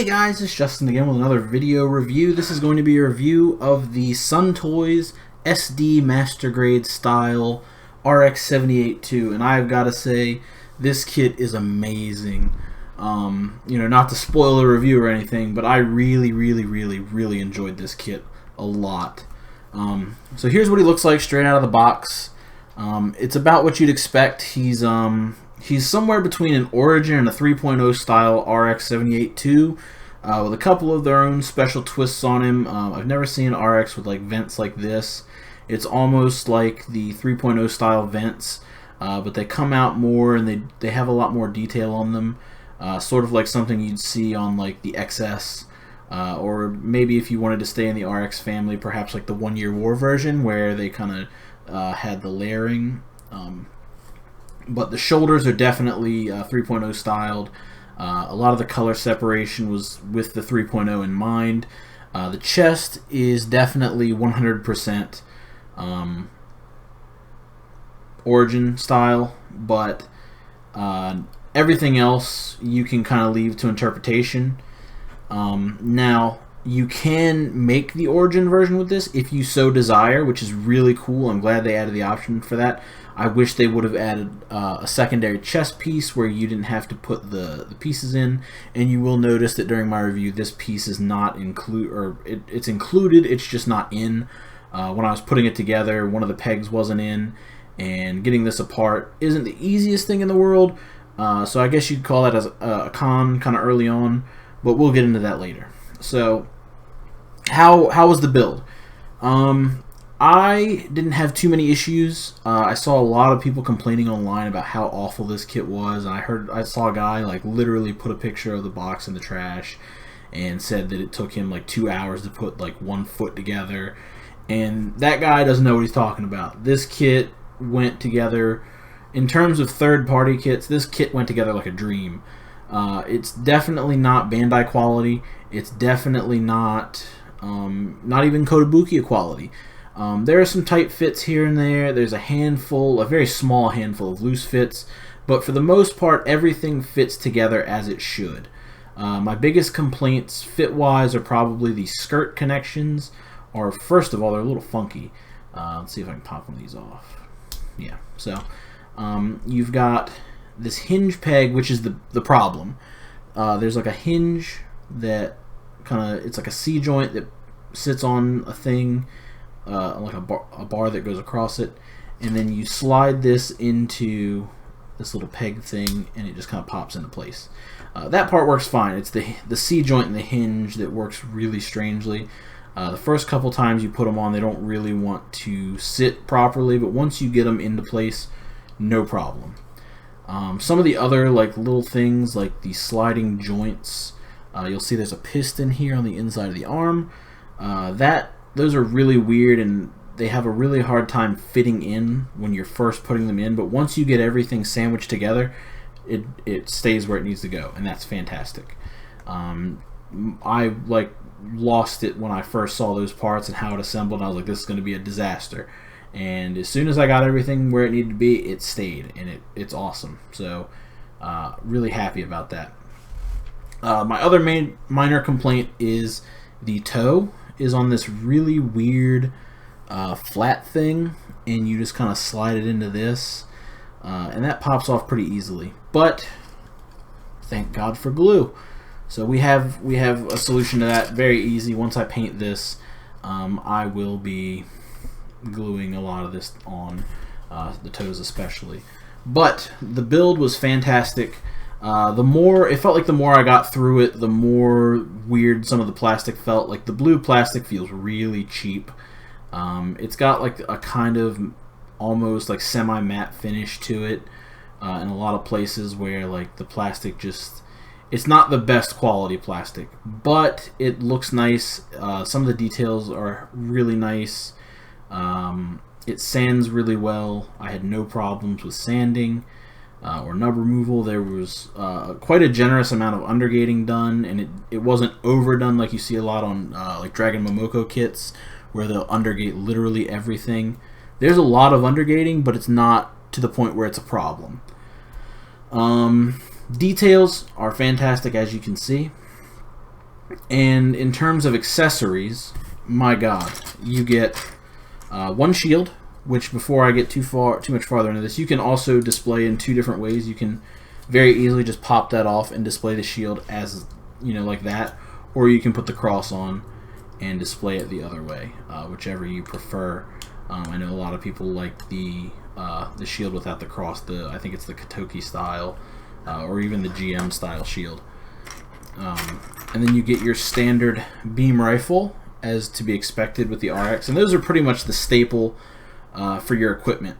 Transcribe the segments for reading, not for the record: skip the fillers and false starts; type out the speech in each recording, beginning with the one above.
Hey guys, it's Justin again with another video review. This is going to be a review of the Sun Toys SD Master Grade Style RX 78-2, and I've got to say, this kit is amazing. Not to spoil the review or anything, but I really enjoyed this kit a lot. So here's what he looks like straight out of the box. It's about what you'd expect. He's somewhere between an Origin and a 3.0 style RX 78-2 with a couple of their own special twists on him. I've never seen an RX with like vents like this. It's almost like the 3.0 style vents, but they come out more and they have a lot more detail on them. Sort of like something you'd see on like the XS, or maybe if you wanted to stay in the RX family, perhaps like the 1 Year War version where they kind of had the layering. But the shoulders are definitely 3.0 styled. A lot of the color separation was with the 3.0 in mind. The chest is definitely 100% Origin style, but everything else you can kind of leave to interpretation. Now, you can make the Origin version with this if you so desire, which is really cool. I'm glad they added the option for that. I wish they would have added a secondary chest piece where you didn't have to put the pieces in. And you will notice that during my review, this piece is not it's included. It's just not in. When I was putting it together, one of the pegs wasn't in, and getting this apart isn't the easiest thing in the world. So I guess you'd call that as a con kind of early on, but we'll get into that later. So how was the build? I didn't have too many issues. I saw a lot of people complaining online about how awful this kit was, and I saw a guy like literally put a picture of the box in the trash and said that it took him like 2 hours to put like 1 foot together, and that guy doesn't know what he's talking about. This kit went together, in terms of third-party kits, this kit went together like a dream. It's definitely not Bandai quality. It's definitely not even Kotobukiya quality. There are some tight fits here and there. There's a very small handful of loose fits, but for the most part, everything fits together as it should. My biggest complaints fit-wise are probably the skirt connections. Or first of all, they're a little funky. Let's see if I can pop one of these off. Yeah, so you've got this hinge peg, which is the problem. There's like a hinge that it's like a C-joint that sits on a thing, like a bar that goes across it, and then you slide this into this little peg thing, and it just kind of pops into place. That part works fine. It's the C-joint and the hinge that works really strangely. The first couple times you put them on, they don't really want to sit properly, but once you get them into place, no problem. Some of the other like little things, like the sliding joints, you'll see there's a piston here on the inside of the arm. Those are really weird, and they have a really hard time fitting in when you're first putting them in, but once you get everything sandwiched together, it stays where it needs to go, and that's fantastic. I lost it when I first saw those parts and how it assembled, and I was like, this is going to be a disaster. And as soon as I got everything where it needed to be, it stayed, and it's awesome. So really happy about that. My other minor complaint is the toe is on this really weird flat thing, and you just kind of slide it into this, and that pops off pretty easily. But thank God for glue. So we have a solution to that, very easy. Once I paint this, I will be gluing a lot of this on, the toes especially. But the build was fantastic. It felt like the more I got through it, the more weird some of the plastic felt. Like the blue plastic feels really cheap. It's got like a kind of almost like semi-matte finish to it, in a lot of places where like the plastic it's not the best quality plastic, but it looks nice. Some of the details are really nice. It sands really well. I had no problems with sanding or nub removal. There was quite a generous amount of undergating done, and it wasn't overdone like you see a lot on like Dragon Momoko kits, where they'll undergate literally everything. There's a lot of undergating, but it's not to the point where it's a problem. Details are fantastic, as you can see. And in terms of accessories, my God, you get one shield, which before I get too much farther into this, you can also display in two different ways. You can very easily just pop that off and display the shield as, you know, like that, or you can put the cross on and display it the other way, whichever you prefer. I know a lot of people like the shield without the cross. I think it's the Katoki style, or even the GM style shield. And then you get your standard beam rifle, as to be expected with the RX, and those are pretty much the staple for your equipment.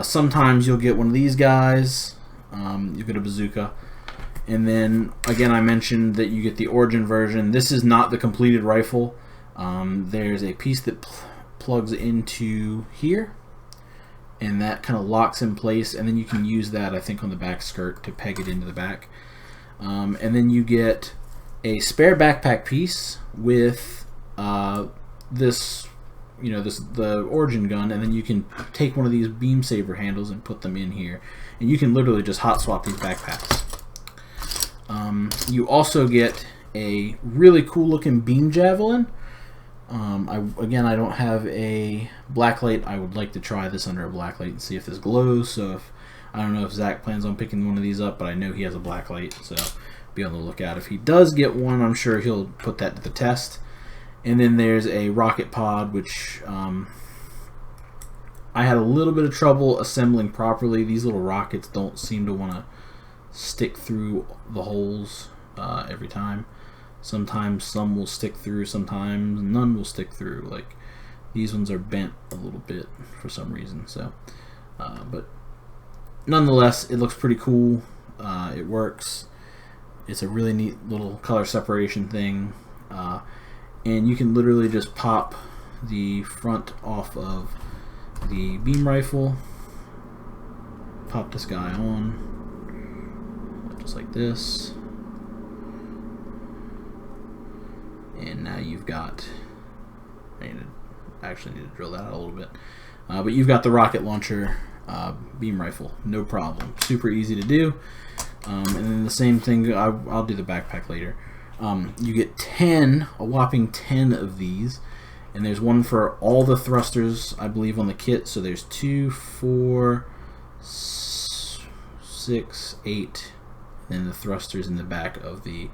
Sometimes you'll get one of these guys. You get a bazooka, and then again I mentioned that you get the Origin version. This is not the completed rifle. There's a piece that plugs into here, and that kind of locks in place, and then you can use that, I think, on the back skirt to peg it into the back. And then you get a spare backpack piece with this, you know, the Origin gun, and then you can take one of these beam saber handles and put them in here, and you can literally just hot swap these backpacks. You also get a really cool looking beam javelin. Again, I don't have a blacklight. I would like to try this under a blacklight and see if this glows. So I don't know if Zach plans on picking one of these up, but I know he has a blacklight, so be on the lookout. If he does get one, I'm sure he'll put that to the test. And then there's a rocket pod, which I had a little bit of trouble assembling properly. These little rockets don't seem to want to stick through the holes every time. Sometimes some will stick through, sometimes none will stick through. Like, these ones are bent a little bit for some reason. So, but nonetheless, it looks pretty cool. It works. It's a really neat little color separation thing. And you can literally just pop the front off of the beam rifle, pop this guy on, just like this, and now you've got, I actually need to drill that out a little bit, but you've got the rocket launcher beam rifle, no problem, super easy to do. And then the same thing, I'll do the backpack later. You get a whopping 10 of these, and there's one for all the thrusters, I believe, on the kit. So there's 2, 4, 6, 8, and the thrusters in the back of the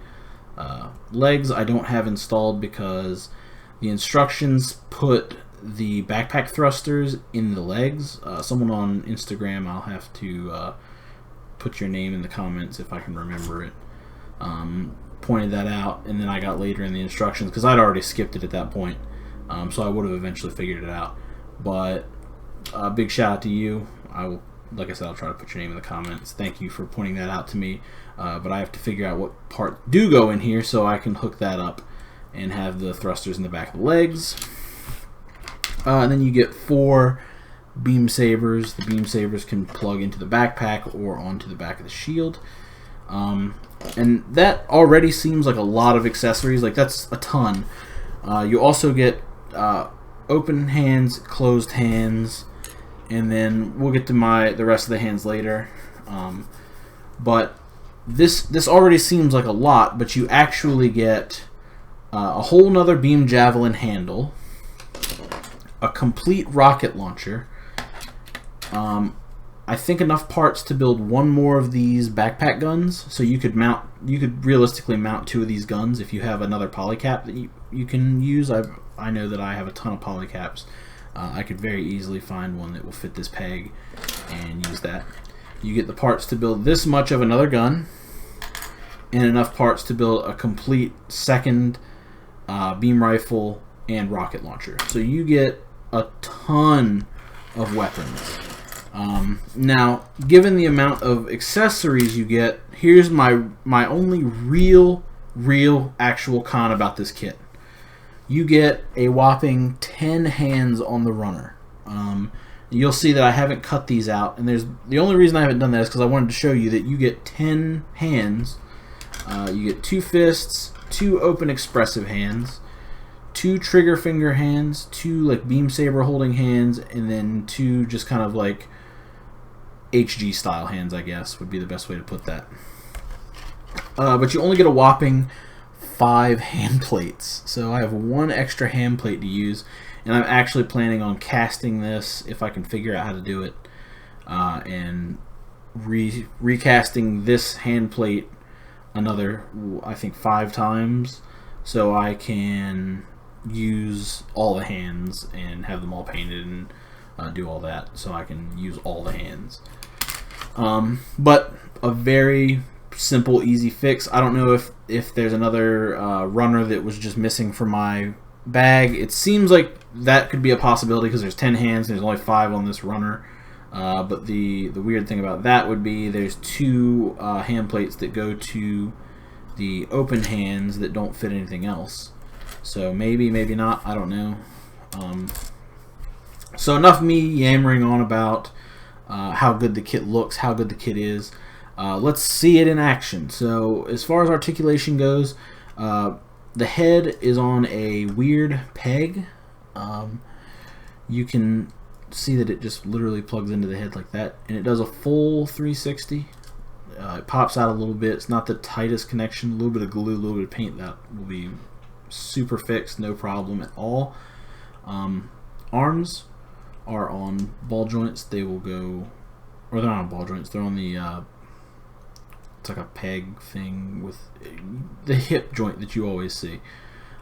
legs I don't have installed because the instructions put the backpack thrusters in the legs. Someone on Instagram, I'll have to put your name in the comments if I can remember it, pointed that out, and then I got later in the instructions because I'd already skipped it at that point, so I would have eventually figured it out. But big shout out to you. I will, like I said, I'll try to put your name in the comments. Thank you for pointing that out to me, but I have to figure out what parts do go in here so I can hook that up and have the thrusters in the back of the legs. And then you get 4 beam sabers. The beam sabers can plug into the backpack or onto the back of the shield. And that already seems like a lot of accessories. Like, that's a ton. You also get open hands, closed hands, and then we'll get to the rest of the hands later. But this already seems like a lot, but you actually get a whole nother beam javelin handle, a complete rocket launcher, I think enough parts to build one more of these backpack guns, so you could realistically mount 2 of these guns if you have another polycap that you can use. I know that I have a ton of polycaps. I could very easily find one that will fit this peg and use that. You get the parts to build this much of another gun, and enough parts to build a complete second beam rifle and rocket launcher. So you get a ton of weapons. Now, given the amount of accessories you get, here's my only real actual con about this kit. You get a whopping 10 hands on the runner. You'll see that I haven't cut these out, and the only reason I haven't done that is because I wanted to show you that you get 10 hands. You get 2 fists, 2 open expressive hands, 2 trigger finger hands, 2 like beam saber holding hands, and then 2 just kind of like HG style hands, I guess would be the best way to put that. But you only get a whopping 5 hand plates. So I have 1 extra hand plate to use, and I'm actually planning on casting this if I can figure out how to do it, and recasting this hand plate another, I think, 5 times, so I can use all the hands and have them all painted and do all that, so I can use all the hands. But a very simple, easy fix. I don't know if there's another runner that was just missing from my bag. It seems like that could be a possibility because there's 10 hands and there's only 5 on this runner. But the weird thing about that would be there's 2 hand plates that go to the open hands that don't fit anything else. So maybe, maybe not. I don't know. So enough me yammering on about how good the kit looks, how good the kit is. Let's see it in action. So as far as articulation goes, the head is on a weird peg. You can see that it just literally plugs into the head like that, and it does a full 360. It pops out a little bit. It's not the tightest connection. A little bit of glue, a little bit of paint, that will be super fixed, no problem at all. Arms are on ball joints. They will go, or they're not on ball joints, they're on the it's like a peg thing with the hip joint that you always see.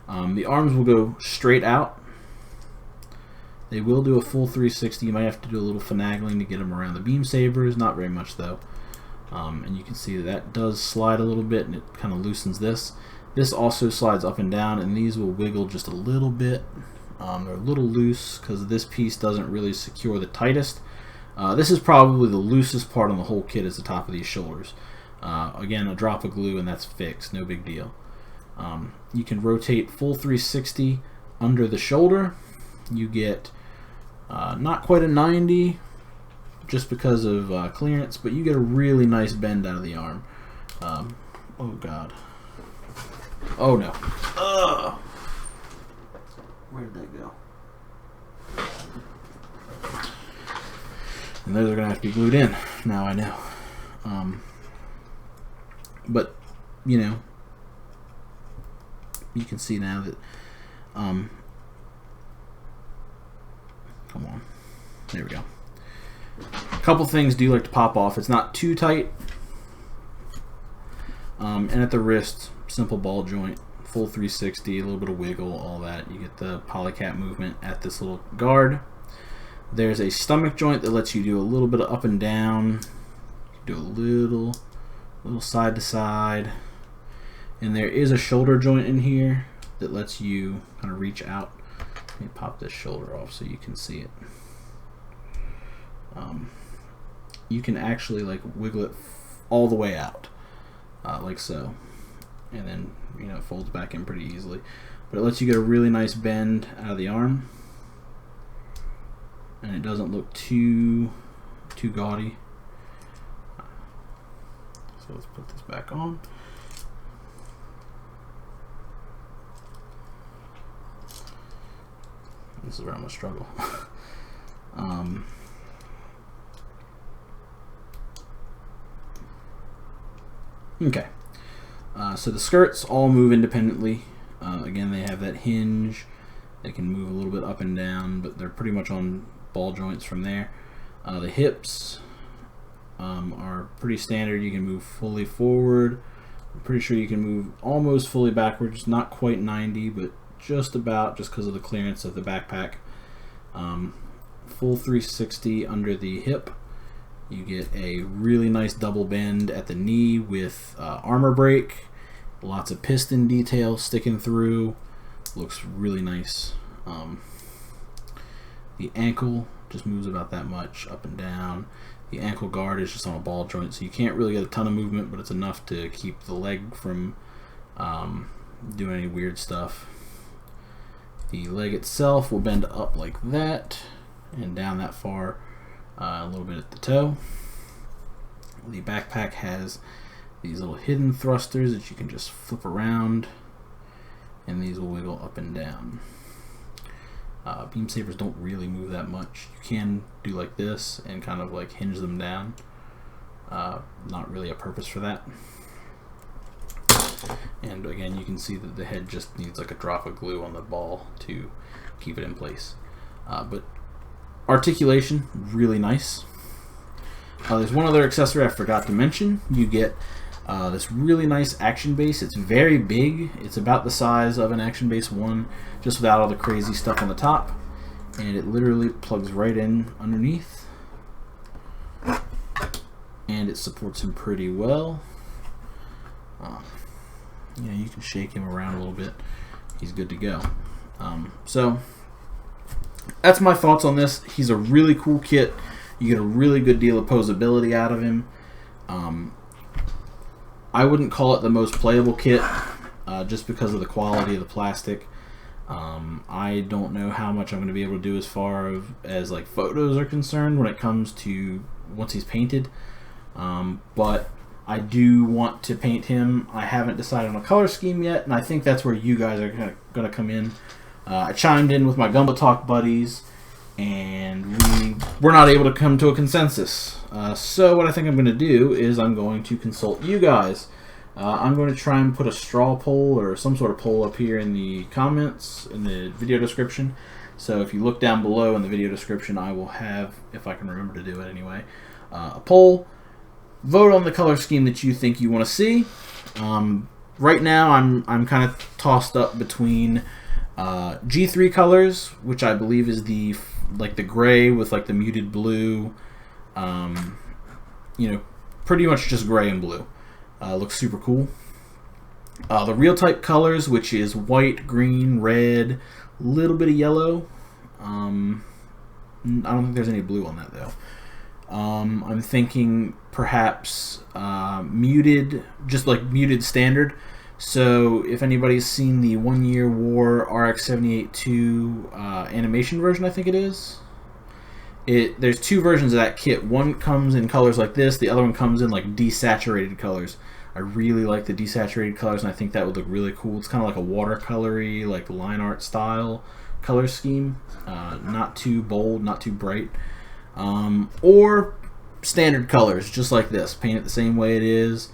The arms will go straight out. They will do a full 360. You might have to do a little finagling to get them around the beam sabers, not very much though. And you can see that does slide a little bit, and it kind of loosens this. This also slides up and down, and these will wiggle just a little bit. They're a little loose because this piece doesn't really secure the tightest. This is probably the loosest part on the whole kit, is the top of these shoulders. Again, a drop of glue and that's fixed, no big deal. You can rotate full 360 under the shoulder. You get not quite a 90 just because of clearance, but you get a really nice bend out of the arm. Oh god. Oh no. Where did that go? And those are going to have to be glued in. Now I know. But, you know, you can see now that, come on. There we go. A couple things do like to pop off. It's not too tight. And at the wrist, simple ball joint, full 360, a little bit of wiggle, all that. You get the polycap movement at this little guard. There's a stomach joint that lets you do a little bit of up and down. Do a little side to side. And there is a shoulder joint in here that lets you kind of reach out. Let me pop this shoulder off so you can see it. You can actually like wiggle it all the way out, like so, and then, you know, it folds back in pretty easily. But it lets you get a really nice bend out of the arm, and it doesn't look too gaudy. So let's put this back on. This is where I'm gonna struggle. Okay, so the skirts all move independently. Again, they have that hinge. They can move a little bit up and down, but they're pretty much on ball joints from there. The hips are pretty standard. You can move fully forward. I'm pretty sure you can move almost fully backwards, not quite 90, but just about, just because of the clearance of the backpack. Full 360 under the hip. You get a really nice double bend at the knee with armor brake. Lots of piston detail sticking through. Looks really nice. The ankle just moves about that much up and down. The ankle guard is just on a ball joint, so you can't really get a ton of movement, but it's enough to keep the leg from doing any weird stuff. The leg itself will bend up like that and down that far. A little bit at the toe. The backpack has these little hidden thrusters that you can just flip around, and these will wiggle up and down. Beam sabers don't really move that much. You can do like this and kind of like hinge them down. Not really a purpose for that. And again, you can see that the head just needs like a drop of glue on the ball to keep it in place. But articulation, really nice. There's one other accessory I forgot to mention. You get this really nice action base. It's very big. It's about the size of an action base 1, just without all the crazy stuff on the top. And it literally plugs right in underneath. And it supports him pretty well. Yeah, you can shake him around a little bit. He's good to go. So that's my thoughts on this. He's a really cool kit. You get a really good deal of posability out of him. I wouldn't call it the most playable kit just because of the quality of the plastic. I don't know how much I'm going to be able to do as far as like photos are concerned when it comes to once he's painted. But I do want to paint him. I haven't decided on a color scheme yet, and I think that's where you guys are going to come in. I chimed in with my Gumbo Talk buddies, and we're not able to come to a consensus. So what I think I'm going to do is I'm going to consult you guys. I'm going to try and put a straw poll or some sort of poll up here in the comments, in the video description. So if you look down below in the video description, I will have, if I can remember to do it anyway, a poll. Vote on the color scheme that you think you want to see. Right now I'm kind of tossed up between G3 colors, which I believe is the gray with like the muted blue, you know, pretty much just gray and blue. Looks super cool. The real type colors, which is white, green, red, a little bit of yellow. I don't think there's any blue on that though. I'm thinking perhaps muted, just like muted standard. So if anybody's seen the 1 Year War RX 78-2 animation version, I think it is. There's two versions of that kit. One comes in colors like this, the other one comes in like desaturated colors. I really like the desaturated colors, and I think that would look really cool. It's kind of like a watercolory, like line art style color scheme. Not too bold, not too bright. Or standard colors, just like this. Paint it the same way it is.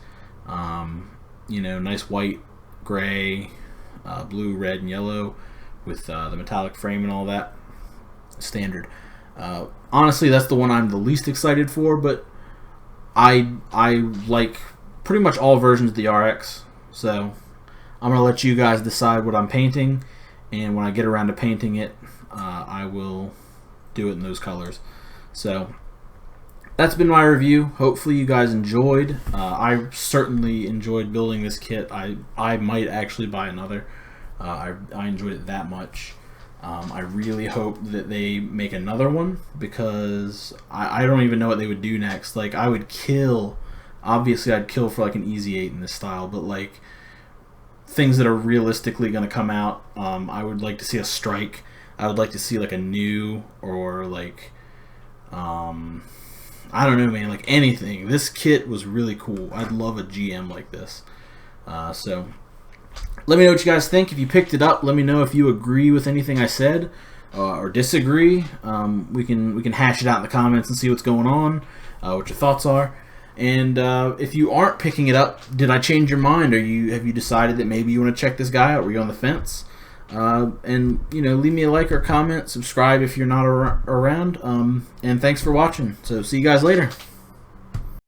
You know, nice white, gray, blue, red, and yellow with the metallic frame and all that. Standard. Honestly, that's the one I'm the least excited for, but I like pretty much all versions of the RX, so I'm going to let you guys decide what I'm painting, and when I get around to painting it, I will do it in those colors. So that's been my review. Hopefully you guys enjoyed. I certainly enjoyed building this kit. I might actually buy another. I enjoyed it that much. I really hope that they make another one, because I don't even know what they would do next. Like, I would kill, obviously I'd kill for like an easy 8 in this style, but like things that are realistically going to come out, I would like to see a strike. I would like to see like a new, or like I don't know, man, like anything. This kit was really cool. I'd love a GM like this. So let me know what you guys think. If you picked it up, let me know if you agree with anything I said or disagree. We can hash it out in the comments and see what's going on, what your thoughts are. And if you aren't picking it up, did I change your mind? Have you decided that maybe you want to check this guy out? Were you on the fence? And you know, leave me a like or comment, subscribe if you're not around. And thanks for watching. So see you guys later.